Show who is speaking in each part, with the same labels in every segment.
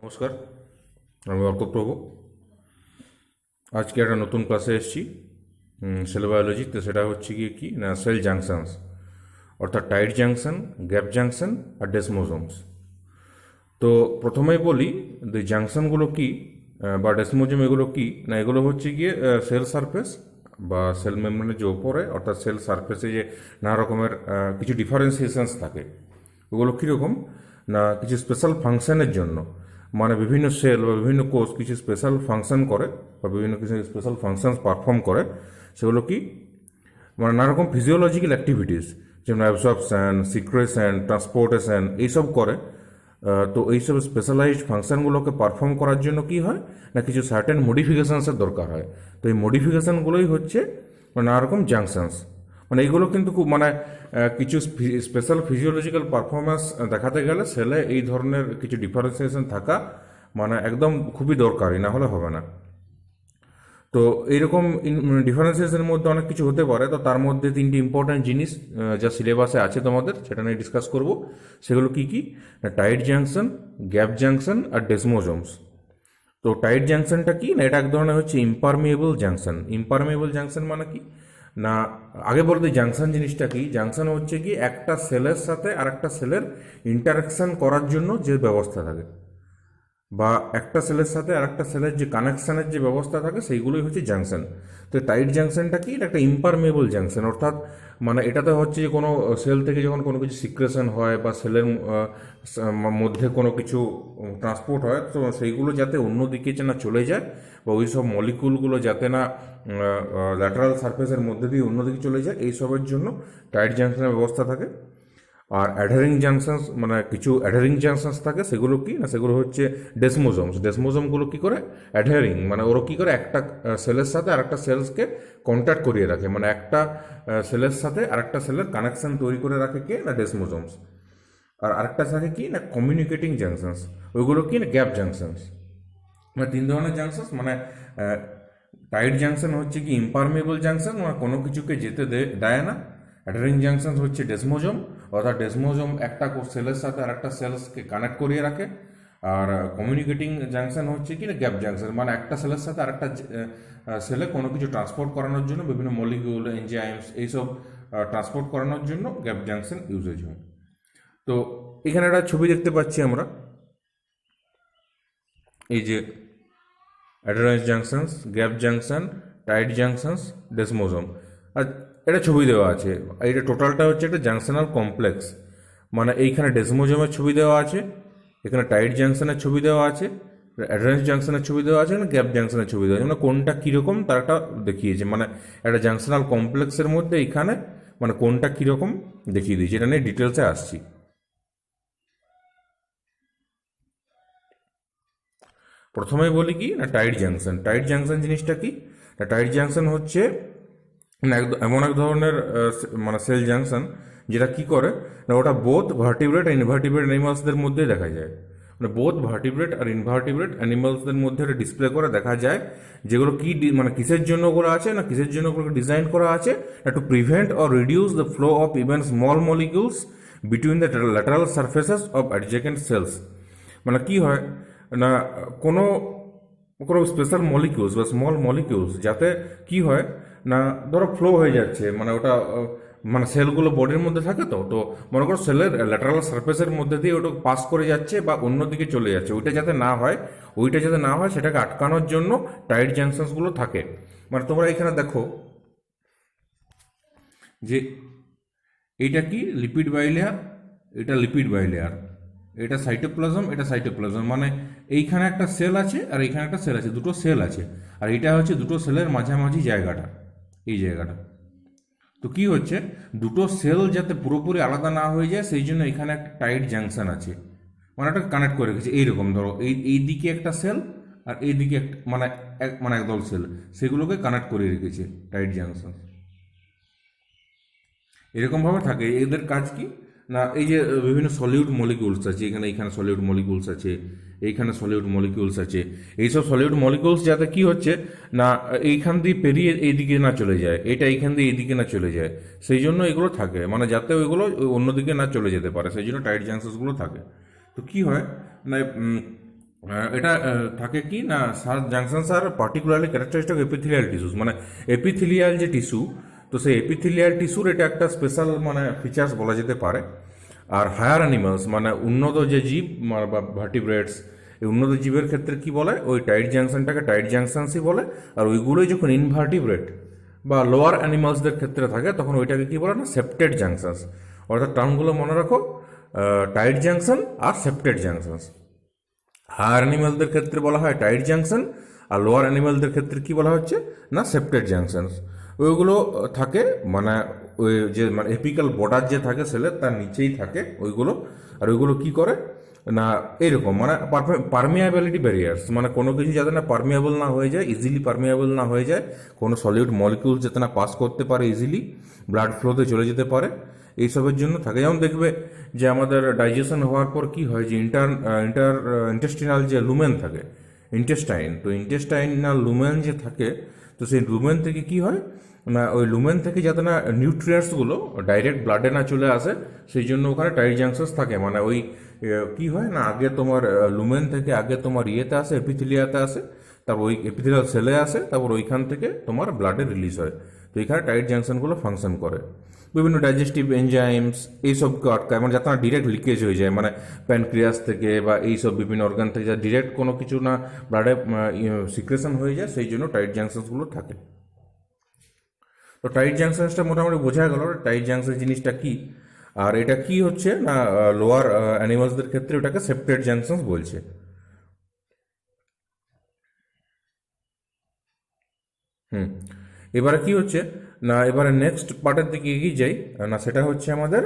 Speaker 1: নমস্কার, আমি অর্কপ্রভু। আজকে একটা নতুন ক্লাসে এসেছি সেল বায়োলজি। তো সেটা হচ্ছে গিয়ে কি না, সেল জাংশনস, অর্থাৎ টাইট জাংশন, গ্যাপ জাংশন আর ডেসমোজোমস। তো প্রথমেই বলি যে জাংশনগুলো কি বা ডেসমোজোম এগুলো কি না, এগুলো হচ্ছে গিয়ে সেল সারফেস বা সেল মেমব্রেনের যে ওপরে অর্থাৎ সেল সারফেসে যে নানা রকমের কিছু ডিফারেন্সিয়েশনস থাকে, ওগুলো কীরকম না কিছু স্পেশাল ফাংশনের জন্য, মানে বিভিন্ন সেল বা বিভিন্ন কোষ কিছু স্পেশাল ফাংশন করে বা বিভিন্ন কিছু স্পেশাল ফাংশন পারফর্ম করে। সেগুলো কি মানে নানা রকম ফিজিওলজিক্যাল অ্যাক্টিভিটিস, যেমন অ্যাবসর্পশন, সিক্রেশন, ট্রান্সপোর্টেশন এইসব করে। তো এইসব স্পেশালাইজড ফাংশনগুলোকে পারফর্ম করার জন্য কি হয় না কিছু সার্টেন মডিফিকেশনসের দরকার হয়। তো এই মডিফিকেশনগুলোই হচ্ছে নানা রকম জাংশনস। মানে এইগুলো কিন্তু খুব মানে কিছু স্পেশাল ফিজিওলজিক্যাল পারফরমেন্স দেখাতে গেলে সেলে এই ধরনের কিছু ডিফারেন্সিয়েশন থাকা মানে একদম খুবই দরকারি, না হলে হবে না। তো এইরকম ডিফারেন্সেসের মধ্যে অনেক কিছু হতে পারে। তো তার মধ্যে তিনটি ইম্পর্ট্যান্ট জিনিস যা সিলেবাসে আছে তোমাদের, সেটা নিয়ে ডিসকাস করব। সেগুলো কি কি না টাইট জাংশন, গ্যাপ জাংশন আর ডেসমোজোমস। তো টাইট জাংশনটা কি না, এটা এক ধরনের হচ্ছে ইম্পারমিয়েবল জাংশন। ইম্পারমিয়েবল জাংশন মানে কি না, আগে বলতে জাংশন জিনিসটা কি, জাংশন হচ্ছে কি একটা সেলের সাথে আর একটা সেলের ইন্টারাকশন করার জন্য যে ব্যবস্থা থাকে, বা একটা সেলের সাথে আর একটা সেলের যে কানেকশানের যে ব্যবস্থা থাকে, সেইগুলোই হচ্ছে জাংশন। তো টাইট জাংশনটা কি, এটা একটা ইম্পারমেবল জাংশন, অর্থাৎ মানে এটাতে হচ্ছে যে কোনো সেল থেকে যখন কোনো কিছু সিক্রেশন হয় বা সেলের মধ্যে কোনো কিছু ট্রান্সপোর্ট হয়, তো সেইগুলো যাতে অন্যদিকে না চলে যায় বা ওই সব মলিকুলগুলো যাতে না ল্যাটারাল সারফেসের মধ্যে দিয়ে অন্যদিকে চলে যায়, এইসবের জন্য টাইট জাংশনের ব্যবস্থা থাকে। আর অ্যাডারিং জাংশনস মানে কিছু অ্যাডারিং জাংশনস থাকে, সেগুলো কি না সেগুলো হচ্ছে ডেসমোজোমস। ডেসমোজোমগুলো কি করে অ্যাডারিং মানে ওরা কি করে একটা সেলের সাথে আর একটা সেলসকে কন্ট্যাক্ট করিয়ে রাখে, মানে একটা সেলের সাথে আর একটা সেলের কানেকশন তৈরি করে রাখে কে না ডেসমোজোমস। আর আরেকটা থাকে কি না কমিউনিকেটিং জাংশনস, ওইগুলো কি না গ্যাপ জাংশনস। মানে তিন ধরনের জাংশনস, মানে টাইট জাংশন হচ্ছে কি ইম্পারমেবল জাংশন, মানে কোনো কিছুকে যেতে দেয় না। অ্যাডারিং জাংশন হচ্ছে ডেসমোজোম, অর্থাৎ ডেসমোজোম একটা সেলের সাথে আর একটা সেলসকে কানেক্ট করিয়ে রাখে। আর কমিউনিকেটিং জাংশন হচ্ছে কি না গ্যাপ জাংশন, মানে একটা সেলের সাথে আর একটা সেলে কোনো কিছু ট্রান্সপোর্ট করানোর জন্য বিভিন্ন মলিকিউল, এনজাইমস এইসব ট্রান্সপোর্ট করানোর জন্য গ্যাপ জাংশন ইউজেজ হয়। তো এখানে একটা ছবি দেখতে পাচ্ছি আমরা, এই যে adherence junctions, gap junction, tight junctions, ডেসমোজোম। আর এটা ছবি দেওয়া আছে, এইটা টোটালটা হচ্ছে একটা জাংশনাল কমপ্লেক্স। মানে এইখানে ডেসমোজোমের ছবি দেওয়া আছে, এখানে টাইট জাংশনের ছবি দেওয়া আছে, অ্যাডারেন্স জাংশনের ছবি দেওয়া আছে, এখানে গ্যাপ জাংশনের ছবি দেওয়া আছে। মানে কোনটা কীরকম তার একটা দেখিয়েছে, মানে একটা জাংশনাল কমপ্লেক্সের মধ্যে এইখানে মানে কোনটা কীরকম দেখিয়ে দিয়েছে। এটা নিয়ে ডিটেলসে আসছি। প্রথমেই বলি কি না টাইট জাংশন। টাইট জাংশন জিনিসটা কি না, টাইট জাংশন হচ্ছে না এমন এক ধরনের মানে সেল জাংশন যেটা কি করে না ওটা বোথ ভার্টিব্রেট আর ইনভার্টিব্রেট অ্যানিমালসদের মধ্যে দেখা যায়। মানে বোথ ভার্টিব্রেট আর ইনভার্টিব্রেট অ্যানিমালসদের মধ্যে এটা ডিসপ্লে করে দেখা যায়, যেগুলো কি মানে কিসের জন্য ওগুলো আছে না কিসের জন্য ওগুলোকে ডিজাইন করা আছে না to prevent or reduce the flow of even small molecules between the lateral surfaces of adjacent cells. মানে কি হয় না কোনো কোনো স্পেশাল মলিকিউলস বা স্মল মলিকিউলস যাতে কি হয় না ধরো ফ্লো হয়ে যাচ্ছে, মানে ওটা মানে সেলগুলো বডির মধ্যে থাকে, তো তো মনে করো সেলের ল্যাটারাল সারফেসের মধ্যে দিয়ে ওটা পাস করে যাচ্ছে বা অন্যদিকে চলে যাচ্ছে, ওইটা যাতে না হয় সেটাকে আটকানোর জন্য টাইট জাংশনসগুলো থাকে। মানে তোমরা এখানে দেখো যে এইটা কি লিপিড বাইলেয়ার, এটা লিপিড বাইলেয়ার, এটা সাইটোপ্লাজম, এটা সাইটোপ্লাজম। মানে এইখানে একটা সেল আছে আর এইখানে একটা সেল আছে, দুটো সেল আছে। আর এটা হচ্ছে দুটো সেলের মাঝামাঝি জায়গাটা, এই জায়গাটা। তো কি হচ্ছে দুটো সেল যাতে পুরোপুরি আলাদা না হয়ে যায়, সেই জন্য এখানে একটা টাইট জাংশন আছে, মানে একটা কানেক্ট করে রেখেছে। এইরকম ধরো এই দিকে একটা সেল আর এই দিকে একটা মানে একদল সেল, সেগুলোকে কানেক্ট করে রেখেছে টাইট জাংশন। এরকমভাবে থাকে। এদের কাজ কি না এই যে বিভিন্ন সলিউড মলিকিউলস আছে, এইখানে সলিউড মলিকিউলস আছে, এইখানে সলিউড মলিকিউলস আছে। এইসব সলিউড মলিকিউলস যাতে কি হচ্ছে না এইখান দিয়ে পেরিয়ে এইদিকে না চলে যায়, এটা এইখান দিয়ে এইদিকে না চলে যায়, সেই জন্য এগুলো থাকে, মানে যাতে ওইগুলো অন্যদিকে না চলে যেতে পারে, সেই জন্য টাইট জাংশনসগুলো থাকে। তো কি হয় না এটা থাকে কি না, সার জাংশনস আর পার্টিকুলারলি ক্যারেক্টারিস্টিক এপিথেলিয়াল টিস্যুস, মানে এপিথেলিয়াল যে টিস্যু, তো সেই এপিথেলিয়াল টিস্যুর এটা একটা স্পেশাল মানে ফিচার্স বলা যেতে পারে। আর হায়ার অ্যানিমালস মানে উন্নত যে জীব বা ভার্টিব্রেটস, এই উন্নত জীবের ক্ষেত্রে কি বলে, ওই টাইট জাংশনটাকে টাইট জাংশনসই বলে। আর ওইগুলোই যখন ইনভার্টিব্রেট বা লোয়ার অ্যানিমালসদের ক্ষেত্রে থাকে তখন ওইটাকে কি বলে না, সেপ্টেড জাংশনস। অর্থাৎ টার্মগুলো মনে রাখো, টাইট জাংশন আর সেপ্টেড জাংশনস। হায়ার অ্যানিমালদের ক্ষেত্রে বলা হয় টাইট জাংশন, আর লোয়ার অ্যানিমালদের ক্ষেত্রে কি বলা হচ্ছে না, সেপ্টেড জাংশনস। ওইগুলো থাকে মানে ওই যে মানে এপিক্যাল বর্ডার যে থাকে সেলের তার নিচেই থাকে ওইগুলো। আর ওইগুলো কি করে না, এইরকম মানে পারমিয়াবিলিটি ব্যারিয়ার্স, মানে কোনো কিছু যাতে না পারমিয়াবল না হয়ে যায়, ইজিলি পারমিয়াবল না হয়ে যায়, কোনো সলিড মলিকিউল যাতে না পাস করতে পারে ইজিলি, ব্লাড ফ্লোতে চলে যেতে পারে, এইসবের জন্য থাকে। যেমন দেখবে যে আমাদের ডাইজেশন হওয়ার পর কি হয়, যে ইন্টেস্টিনাল যে লুমেন থাকে, ইন্টেস্টাইন, তো ইন্টেস্টাইনাল লুমেন যে থাকে, তো সেই লুমেন থেকে কি হয় না, ওই লুমেন থেকে যাতে না নিউট্রিয়েন্টসগুলো ডাইরেক্ট ব্লাডে না চলে আসে, সেই জন্য ওখানে টাইট জাংশনস থাকে। মানে ওই কি হয় না, আগে তোমার লুমেন থেকে আগে তোমার ইয়েতে আসে, এপিথেলিয়াতে আসে, তারপর ওই এপিথেলিয়াল সেলে আসে, তারপর ওইখান থেকে তোমার ব্লাডে রিলিজ হয়। তো এখানে টাইট জাংশনগুলো ফাংশন করে। বিভিন্ন ডাইজেস্টিভ এনজাইমস এইসবকে আটকায়, মানে যাতে না ডিরেক্ট লিকেজ হয়ে যায়, মানে প্যানক্রিয়াস থেকে বা এইসব বিভিন্ন অর্গান থেকে যা ডিরেক্ট কোনো কিছু না ব্লাডে সিক্রেশন হয়ে যায়, সেই জন্য টাইট জাংশনসগুলো থাকে। তো টাইট জাংশনসটা মোটামুটি বোঝা গেল টাইট জাংশন জিনিসটা কি। আর এটা কি হচ্ছে না, লোয়ার অ্যানিমালসদের ক্ষেত্রে ওটাকে সেপ্টেড জাংশনস বলছে। হুম, এবারে কি হচ্ছে না, এবারে নেক্সট পার্টের দিকে এগিয়ে যাই না, সেটা হচ্ছে আমাদের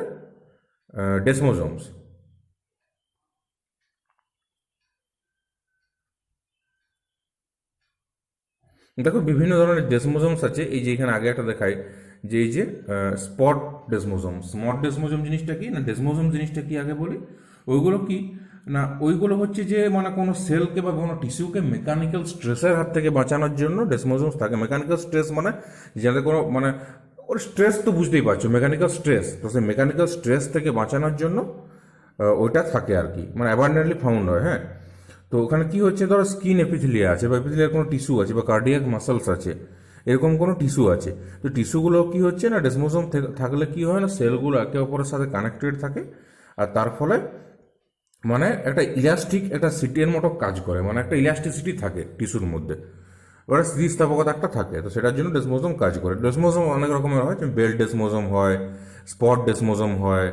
Speaker 1: ডেসমোজোমস। দেখো বিভিন্ন ধরনের ডেসমোজোমস আছে, এই যে এখানে আগে একটা দেখায় যে এই যে স্পট ডেসমোজোম। স্মট ডেসমোজোম জিনিসটা কি না, ডেসমোজোম জিনিসটা কি আগে বলি। ওইগুলো কি না, ওইগুলো হচ্ছে যে মানে কোনো সেলকে বা কোনো টিস্যুকে মেকানিক্যাল স্ট্রেসের হাত থেকে বাঁচানোর জন্য ডেসমোজোমস থাকে। মেকানিক্যাল স্ট্রেস মানে যাতে কোনো মানে ওর স্ট্রেস তো বুঝতেই পারছো, মেকানিক্যাল স্ট্রেস, তো সেই মেকানিক্যাল স্ট্রেস থেকে বাঁচানোর জন্য ওইটা থাকে আর কি, মানে অ্যাবান্ডেন্টলি ফাউন্ড হয়। হ্যাঁ, তো ওখানে কি হচ্ছে, ধরো স্কিন এপিথেলিয়া আছে বা এপিথেলিয়ার কোনো টিস্যু আছে বা কার্ডিয়াক মাসলস আছে, এরকম কোনো টিস্যু আছে। তো টিস্যুগুলো কি হচ্ছে না, ডেসমোজোম থাকলে কি হয় না, সেলগুলো একে অপরের সাথে কানেক্টেড থাকে, আর তার ফলে মানে একটা ইলাস্টিক একটা সিটির মতো কাজ করে, মানে একটা ইলাস্টিসিটি থাকে টিস্যুর মধ্যে, ওরা স্থিতিস্থাপকতা একটা থাকে। তো সেটার জন্য ডেসমোজোম কাজ করে। ডেসমোজোম অনেক রকমের হয়, বেল্ট ডেসমোজোম হয়, স্পট ডেসমোজোম হয়,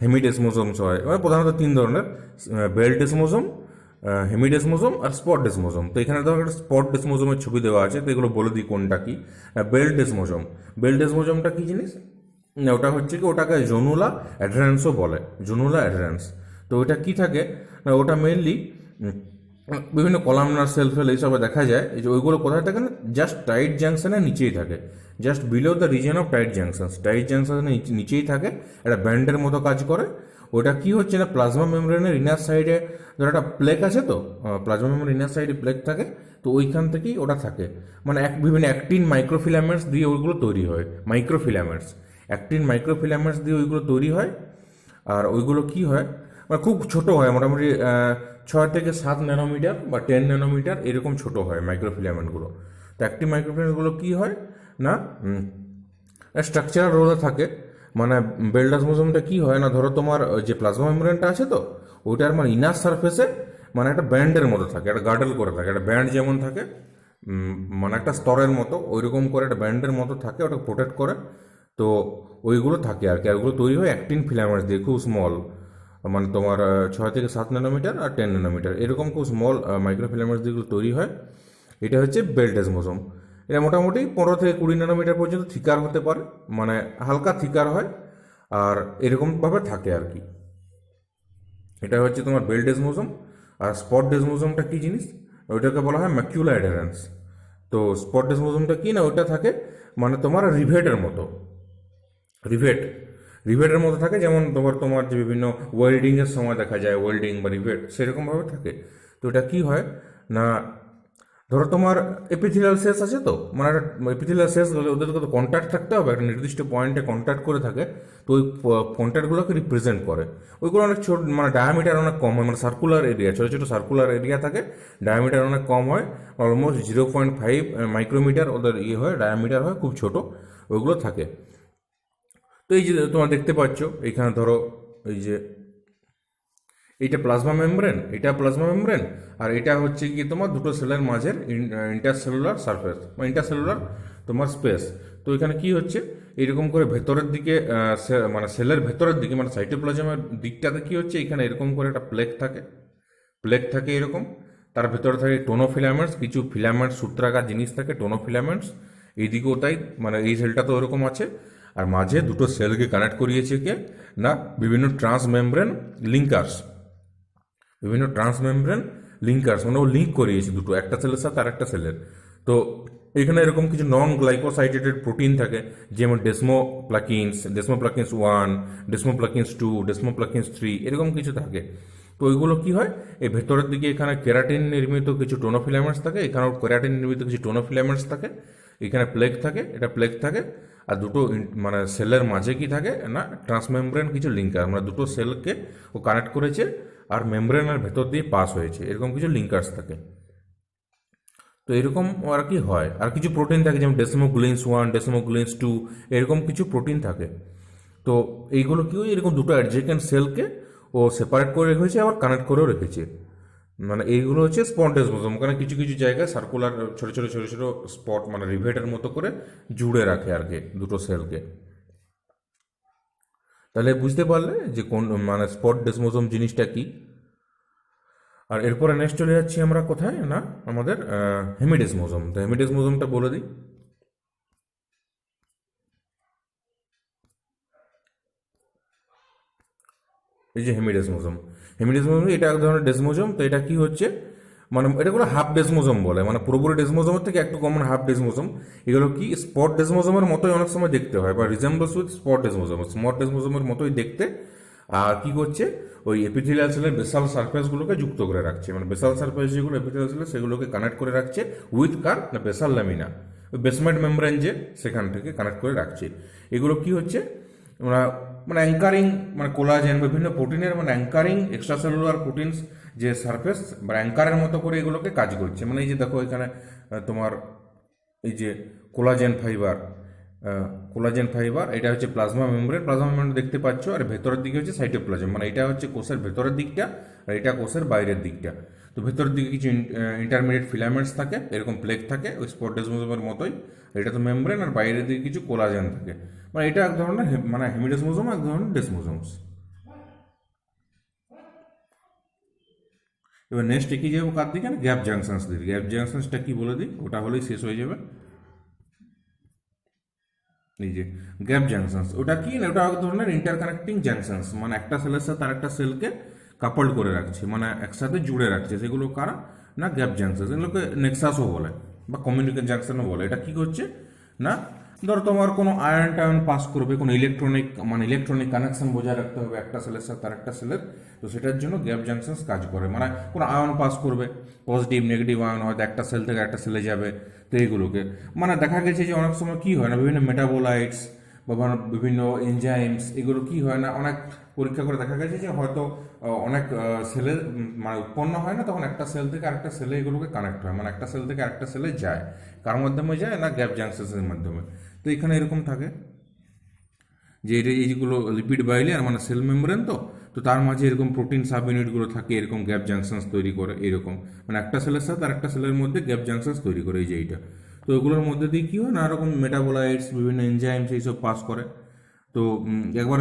Speaker 1: হেমিডেসমোজোমস হয়। মানে প্রধানত তিন ধরনের, বেল্ট ডেসমোজোম, হেমিডেসমোজোম আর স্পট ডেসমোজোম। তো এখানে ধরো একটা স্পট ডেসমোজোমের ছবি দেওয়া আছে, তো এগুলো বলে দিই কোনটা কি। বেল্ট ডেসমোজোম, বেল্ট ডেসমোজোমটা কি জিনিস না, ওটা হচ্ছে কি, ওটাকে জনুলা অ্যাডারেন্সও বলে, জনুলা অ্যাডারেন্স। তো ওটা কি থাকে না, ওটা মেনলি বিভিন্ন কলামনার সেল ফেল এইসবে দেখা যায়। এই যে ওইগুলো কোথায় থাকে না, জাস্ট টাইট জাংশনের নিচেই থাকে, just below the region of tight junctions, tight জাংশনের নিচেই থাকে, একটা ব্যান্ডের মতো কাজ করে। ওটা কি হচ্ছে না, প্লাজমা মেমব্রেনের ইনার সাইডে ধর একটা প্লেক আছে, তো প্লাজমা মেমব্রেনের ইনার সাইডে প্লেক থাকে, তো ওইখান থেকেই ওটা থাকে। মানে বিভিন্ন অ্যাক্টিন মাইক্রোফিলামেন্টস দিয়ে ওইগুলো তৈরি হয়, মাইক্রোফিলামেন্টস, অ্যাক্টিন মাইক্রোফিলামেন্টস দিয়ে ওইগুলো তৈরি হয়। আর ওইগুলো কি হয়, মানে খুব ছোট হয়, মোটামুটি 6 থেকে 7 ন্যানোমিটার বা 10 ন্যানোমিটার এরকম ছোট হয় মাইক্রোফিলামেন্টগুলো। তো অ্যাক্টিভ মাইক্রোফিলামেন্টগুলো কি হয় না, স্ট্রাকচারাল রোলে থাকে। মানে বেলডাসমোজোমটা কি হয় না, ধরো তোমার যে প্লাজমা মেমব্রেনটা আছে, তো ওইটার মানে ইনার সারফেসে মানে একটা ব্যান্ডের মতো থাকে, একটা গার্ডেল করে থাকে, একটা ব্যান্ড যেমন থাকে মানে একটা স্তরের মতো, ওইরকম করে একটা ব্যান্ডের মতো থাকে, ওটা প্রোটেক্ট করে। তো ওইগুলো থাকে আর কি। আর ওগুলো তৈরি হয় অ্যাক্টিন ফিলামেন্টস দিয়ে, খুব স্মল, মানে তোমার 6 থেকে 7 ন্যানোমিটার আর 10 ন্যানোমিটার এরকম খুব স্মল মাইক্রোফিলামেন্টস দিয়েগুলো তৈরি হয়। এটা হচ্ছে বেলডেসমোজোম। এটা মোটামুটি 15 থেকে 20 ন্যানোমিটার পর্যন্ত থিকার হতে পারে, মানে হালকা থিকার হয়, আর এরকমভাবে থাকে আর কি। এটা হচ্ছে তোমার বেলডেসমোজোম। আর স্পট ডেসমোজোমটা কী জিনিস, ওইটাকে বলা হয় ম্যাকিউলা অ্যাডারেন্স। তো স্পট ডেসমোজোমটা কি না, ওইটা থাকে মানে তোমার রিভেটের মতো, রিভেট, রিভেটের মতো থাকে, যেমন তোমার তোমার যে বিভিন্ন ওয়েল্ডিংয়ের সময় দেখা যায় ওয়েল্ডিং বা রিভেট, সেরকমভাবে থাকে। তো এটা কি হয় না, ধরো তোমার এপিথেলিয়াল সেলস আছে, তো মানে একটা এপিথেলিয়াল সেলস হলে ওদের তো কন্ট্যাক্ট থাকতে হবে, একটা নির্দিষ্ট পয়েন্টে কন্ট্যাক্ট করে থাকে, তো ওই কন্ট্যাক্টগুলোকে রিপ্রেজেন্ট করে। ওইগুলো অনেক ছোট, মানে ডায়ামিটার অনেক কম হয়, মানে সার্কুলার এরিয়া, ছোটো ছোটো সার্কুলার এরিয়া থাকে, ডায়ামিটার অনেক কম হয়, অলমোস্ট 0.5 মাইক্রোমিটার ওদের ইয়ে হয়, ডায়ামিটার হয়, খুব ছোট ওইগুলো থাকে। তো এই যে তোমরা দেখতে পাচ্ছ এইখানে ধরো, এই যে এইটা প্লাজমা মেমব্রেন, এটা প্লাজমা মেমব্রেন, আর এটা হচ্ছে কি তোমার দুটো সেলের মাঝের ইন্টারসেলুলার সারফেস বা ইন্টারসেলুলার তোমার স্পেস। তো এখানে কি হচ্ছে, এইরকম করে ভেতরের দিকে মানে সেলের ভেতরের দিকে মানে সাইটোপ্লাজমের দিকটাতে কি হচ্ছে, এখানে এরকম করে একটা প্লেক থাকে, প্লেক থাকে এরকম, তার ভেতরে থাকে টোনোফিলামেন্টস, কিছু ফিলামেন্টস সূত্রাকার জিনিস থাকে টোনোফিলামেন্টস, এইদিকেও তাই, মানে এই সেলটা তো ওরকম আছে। আর মাঝে দুটো সেলকে কানেক্ট করিয়েছে কে না বিভিন্ন ট্রান্সমেমব্রেন লিঙ্কার্স, বিভিন্ন ট্রান্সমেমব্রেন লিঙ্কার্স, মানে ও লিঙ্ক করিয়েছে দুটো, একটা সেলের সাথে আর একটা সেলের। তো এখানে এরকম কিছু নন গ্লাইকোসাইডেটেড প্রোটিন থাকে, যেমন ডেসমোপ্লাকিন্স 1, ডেসমোপ্লাকিন্স 2, ডেসমোপ্লাকিন্স 3, এরকম কিছু থাকে। তো ওইগুলো কি হয়, এই ভেতরের দিকে এখানে কেরাটিন নির্মিত কিছু টোনোফিলামেন্টস থাকে, এখানেও কেরাটিন নির্মিত কিছু টোনোফিলামেন্টস থাকে, এখানে প্লেক থাকে, এটা প্লেক থাকে, আর দুটো মানে সেলের মাঝে কি থাকে না ট্রান্সমেমব্রেন কিছু লিঙ্কার, মানে দুটো সেলকে ও কানেক্ট করেছে আর মেমব্রেনের ভেতর দিয়ে পাস হয়েছে, এরকম কিছু লিঙ্কার্স থাকে। তো এরকম আর কি হয়, আর কিছু প্রোটিন থাকে যেমন ডেসিমোগ্লিন্স 1, ডেসিমোগ্লিন্স 2, এরকম কিছু প্রোটিন থাকে। তো এইগুলো কি হয়, এরকম দুটো অ্যাডজেকেন্ট সেলকে ও সেপারেট করে রেখেছে, আবার কানেক্ট করেও রেখেছে। মানে এইগুলো হচ্ছে স্পট ডেসমোজোম, ওখানে কিছু কিছু জায়গায় সার্কুলার ছোটো ছোটো ছোটো ছোটো স্পট মানে রিভেটের মতো করে জুড়ে রাখে আর কি দুটো সেলকে। তাহলে বুঝতে পারলে যে কোন মানে স্পট ডেসমোজোম জিনিসটা কি। আর এরপরে নেক্সট চলে যাচ্ছি আমরা কোথায় না আমাদের হেমিডেসমোজোম। তো হেমিডেসমোজোমটা বলে দিই। এই যে হেমিডেসমোজোম, হেমিডেসমোজোম এটা এক ধরনের ডেসমোজোম। তো এটা কি হচ্ছে, মানে এটাগুলো হাফ ডেসমোজোম বলে, মানে পুরোপুরি ডেসমোজোমের থেকে একটু কমন হাফ ডেসমোজোম। এগুলো কি স্পট ডেসমোজোমের মতোই অনেক সময় দেখতে হয়, বা রিজেম্বলস উইথ স্পট ডেসমোজোম, স্মট ডেসমোজোমের মতোই দেখতে। আর কি করছে, ওই এপিথেলিয়াল সেলের বেসাল সারফেসগুলোকে যুক্ত করে রাখছে, মানে বেসাল সারফেস যেগুলো এপিথেলিয়াল সেলের সেগুলোকে কানেক্ট করে রাখছে উইথ কার না বেসাল ল্যামিনা, ওই বেসমেন্ট মেমব্রেন যে সেখান থেকে কানেক্ট করে রাখছে। এগুলো কি হচ্ছে, আমরা মানে অ্যাঙ্কারিং, মানে কোলাজেন বিভিন্ন প্রোটিনের মানে অ্যাঙ্কারিং এক্সট্রা সেলুলার প্রোটিনস যে সারফেস বা অ্যাঙ্কারের মতো করে এগুলোকে কাজ করছে। মানে এই যে দেখো এখানে তোমার এই যে কোলাজেন ফাইবার, কোলাজেন ফাইবার, এটা হচ্ছে প্লাজমা মেমব্রেন, প্লাজমা মেমব্রেন দেখতে পাচ্ছ, আর ভেতরের দিকে হচ্ছে সাইটোপ্লাজম, মানে এটা হচ্ছে কোষের ভেতরের দিকটা, আর এটা কোষের বাইরের দিকটা। তো ভেতরের দিকে কিছু ইন্টারমিডিয়েট ফিলামেন্টস থাকে, এরকম প্লেক থাকে ওই স্পোর্ডেসমোজোমের মতোই, এটা তো মেমব্রেন, আর বাইরের দিকে কিছু কোলাজেন থাকে। মানে এটা এক ধরনের মানে হেমিডেসমোজোম, এক ধরনের ডেসমোজোমস। এবার নেক্সট এগিয়ে যাবো কার দিকে, গ্যাপ জাংশনস দিকে। গ্যাপ জাংশনসটা কি বলে দিই, ওটা হলেই শেষ হয়ে যাবে। এই যে গ্যাপ জাংশনস, ওটা কি না, ওটা এক ধরনের ইন্টারকানেক্টিং জাংশনস, মানে একটা সেলের সাথে আরেকটা সেলকে কাপড় করে রাখছে, মানে একসাথে জুড়ে রাখছে, সেগুলো কারা না গ্যাপ জাংশনস। এগুলোকে নেক্সাসও বলে বা কমিউনিকেট জাংশনও বলে। এটা কি করছে না, ধরো তোমার কোনো আয়ন টায়ন পাস করবে, কোনো ইলেকট্রনিক মানে ইলেকট্রনিক কানেকশন বজায় রাখতে হবে একটা সেলের সাথে আরেকটা সেলের, তো সেটার জন্য গ্যাপ জাংশনস কাজ করে। মানে কোনো আয়ন পাস করবে, পজিটিভ নেগেটিভ আয়ন হয়তো একটা সেল থেকে একটা সেলে যাবে, তো এইগুলোকে মানে দেখা গেছে যে অনেক সময় কি হয় না, বিভিন্ন মেটাবোলাইটস বা বিভিন্ন এনজাইমস, এগুলো কি হয় না, অনেক পরীক্ষা করে দেখা গেছে যে হয়তো অনেক সেলের মানে উৎপন্ন হয় না, তখন একটা সেল থেকে আরেকটা সেলে এগুলোকে কানেক্ট হয়, মানে একটা সেল থেকে আরেকটা সেলে যায়, কার মাধ্যমে যায় না গ্যাপ জাংশনসের মাধ্যমে। তো এখানে এরকম থাকে যে এটা এইগুলো লিপিড বাইলেয়ার মানে সেল মেমব্রেন, তো তো তার মাঝে এরকম প্রোটিন সাব ইউনিটগুলো থাকে, এরকম গ্যাপ জাংশনস তৈরি করে, এরকম মানে একটা সেলের সাথে আর একটা সেলের মধ্যে গ্যাপ জাংশনস তৈরি করে, এই যে এইটা। তো ওগুলোর মধ্যে দিয়ে কী হয় না এরকম মেটাবোলাইটস বিভিন্ন এনজাইমস এইসব পাস করে। তো একবার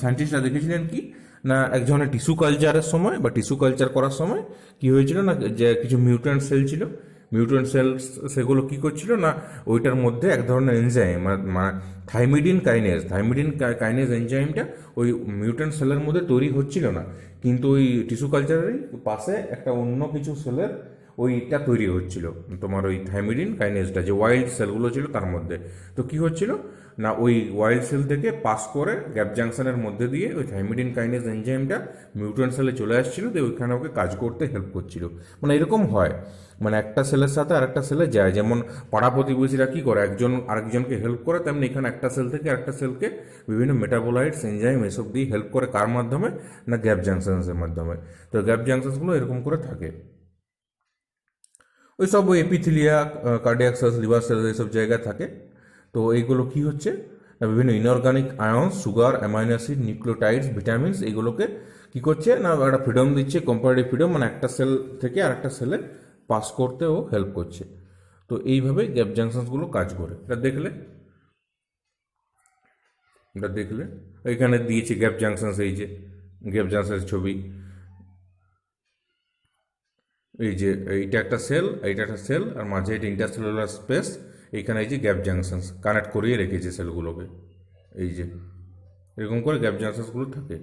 Speaker 1: সায়েন্টিস্টরা দেখেছিলেন কি না, এক ধরনের টিস্যু কালচারের সময় বা টিস্যু কালচার করার সময় কি হয়েছিল না, যে কিছু মিউট্যান্ট সেল ছিল, মিউট্যান্ট সেল সেগুলো কি করছিল না, ওইটার মধ্যে এক ধরনের এনজাইম মানে থাইমিডিন কাইনেজ এনজাইমটা ওই মিউট্যান্ট সেলের মধ্যে তৈরি হচ্ছিল না, কিন্তু ওই টিস্যু কালচারেরই পাশে একটা অন্য কিছু সেলের ওইটা তৈরি হচ্ছিল, তোমার ওই থাইমিডিন কাইনেজটা যে ওয়াইল্ড সেলগুলো ছিল তার মধ্যে। তো কি হচ্ছিল না, ওই ওয়াইল্ড সেল থেকে পাস করে গ্যাপ জাংশনের মধ্যে দিয়ে ওই থাইমিডিন কাইনেজ এনজাইমটা মিউট্যান্ট সেলে চলে আসছিল, দিয়ে ওইখানে ওকে কাজ করতে হেল্প করছিল। মানে এরকম হয়, মানে একটা সেলের সাথে আরেকটা সেলে যায়, যেমন পাড়া প্রতিবেশীরা কী করে একজন আরেকজনকে হেল্প করে, তেমনি এখানে একটা সেল থেকে আরেকটা সেলকে বিভিন্ন মেটাবোলাইটস এনজাইম এসব দিয়ে হেল্প করে। কার মাধ্যমে না, গ্যাপ জাংশনসের মাধ্যমে। তো গ্যাপ জাংশনসগুলো এরকম করে থাকে। ওই সব ওই এপিথিলিয়া, কার্ডিয়াক সেলস, লিভার সেলস এইসব জায়গায় থাকে। তো এইগুলো কি হচ্ছে না, বিভিন্ন inorganic আয়ন্স, sugar, amino acid, nucleotides, vitamins এইগুলোকে কি করছে না, একটা ফ্রিডম দিচ্ছে, কম্পারেটিভ ফ্রিডম, মানে একটা সেল থেকে আরেকটা সেলে পাস করতেও হেল্প করছে। তো এইভাবে গ্যাপ জাংশনসগুলো কাজ করে। এটা দেখলে এখানে দিয়েছে গ্যাপ জাংশনস, এই যে গ্যাপ জাংশনের ছবি, এই যে এইটা একটা সেল, এইটা একটা সেল, আর মাঝে এটা ইন্টারসেলুলার স্পেস, এইখানে এই যে গ্যাপ জাংশনস কানেক্ট করিয়ে রেখেছে সেলগুলোকে, এই যে এরকম করে গ্যাপ জাংশনসগুলো থাকে।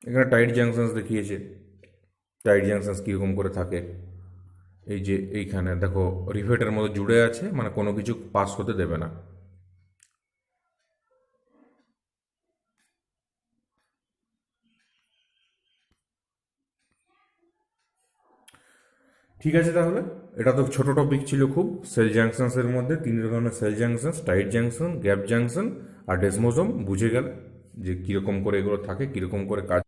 Speaker 1: এখানে টাইট জাংশনস দেখিয়েছে, টাইট জাংশনস কীরকম করে থাকে। এই যে এইখানে দেখো রিভেটের মতো জুড়ে আছে, মানে কোনো কিছু পাস হতে দেবে না। ঠিক আছে, তাহলে এটা তো ছোট টপিক ছিল খুব। সেল জাংশনসের মধ্যে তিন ধরনের cell junction, tight junction, gap junction আর ডেসমোজোম বুঝে গেলে যে কীরকম করে এগুলো থাকে, কীরকম করে কাজ